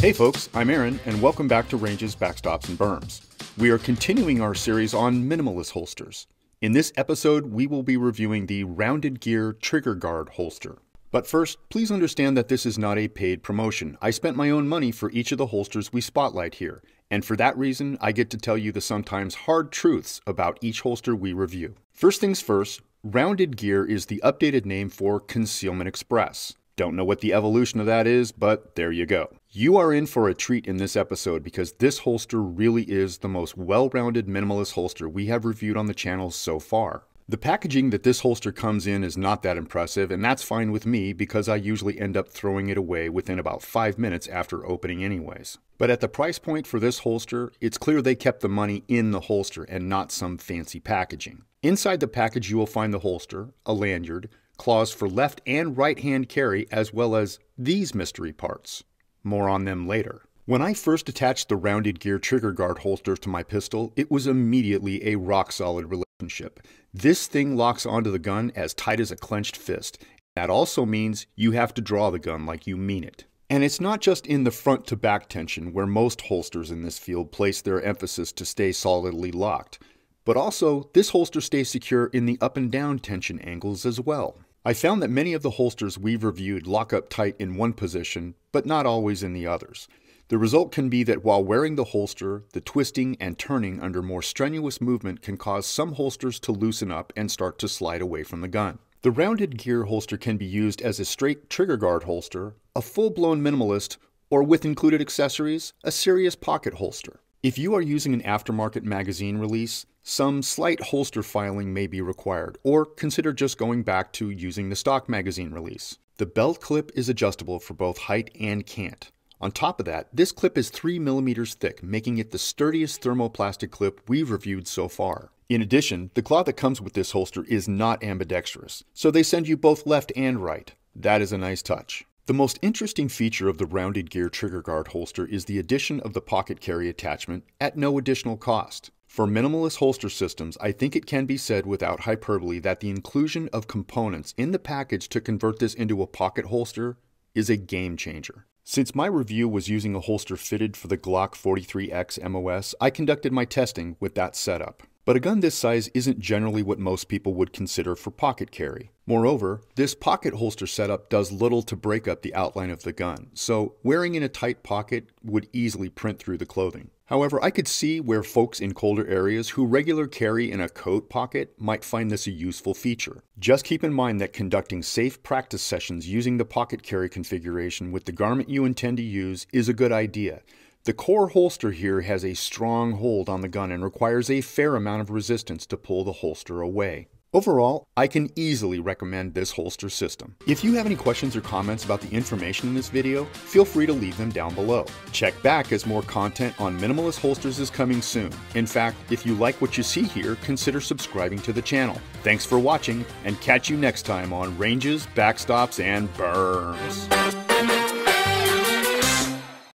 Hey folks, I'm Aaron, and welcome back to Ranges, Backstops, and Berms. We are continuing our series on minimalist holsters. In this episode, we will be reviewing the Rounded Gear Trigger Guard holster. But first, please understand that this is not a paid promotion. I spent my own money for each of the holsters we spotlight here, and for that reason, I get to tell you the sometimes hard truths about each holster we review. First things first, Rounded Gear is the updated name for Concealment Express. Don't know what the evolution of that is, but there you go. You are in for a treat in this episode because this holster really is the most well-rounded minimalist holster we have reviewed on the channel so far. The packaging that this holster comes in is not that impressive, and that's fine with me because I usually end up throwing it away within about 5 minutes after opening anyways. But at the price point for this holster, it's clear they kept the money in the holster and not some fancy packaging. Inside the package you will find the holster, a lanyard, claws for left and right hand carry, as well as these mystery parts. More on them later. When I first attached the Rounded Gear Trigger Guard holster to my pistol, it was immediately a rock-solid relationship. This thing locks onto the gun as tight as a clenched fist. That also means you have to draw the gun like you mean it. And it's not just in the front to back tension where most holsters in this field place their emphasis to stay solidly locked. But also, this holster stays secure in the up and down tension angles as well. I found that many of the holsters we've reviewed lock up tight in one position, but not always in the others. The result can be that while wearing the holster, the twisting and turning under more strenuous movement can cause some holsters to loosen up and start to slide away from the gun. The Rounded Gear holster can be used as a straight trigger guard holster, a full-blown minimalist, or with included accessories, a serious pocket holster. If you are using an aftermarket magazine release, some slight holster filing may be required, or consider just going back to using the stock magazine release. The belt clip is adjustable for both height and cant. On top of that, this clip is 3 mm thick, making it the sturdiest thermoplastic clip we've reviewed so far. In addition, the claw that comes with this holster is not ambidextrous, so they send you both left and right. That is a nice touch. The most interesting feature of the Rounded Gear Trigger Guard holster is the addition of the pocket carry attachment at no additional cost. For minimalist holster systems, I think it can be said without hyperbole that the inclusion of components in the package to convert this into a pocket holster is a game changer. Since my review was using a holster fitted for the Glock 43X MOS, I conducted my testing with that setup. But a gun this size isn't generally what most people would consider for pocket carry. Moreover, this pocket holster setup does little to break up the outline of the gun, so wearing in a tight pocket would easily print through the clothing. However, I could see where folks in colder areas who regularly carry in a coat pocket might find this a useful feature. Just keep in mind that conducting safe practice sessions using the pocket carry configuration with the garment you intend to use is a good idea. The core holster here has a strong hold on the gun and requires a fair amount of resistance to pull the holster away. Overall, I can easily recommend this holster system. If you have any questions or comments about the information in this video, feel free to leave them down below. Check back as more content on minimalist holsters is coming soon. In fact, if you like what you see here, consider subscribing to the channel. Thanks for watching, and catch you next time on Ranges, Backstops, and Berms.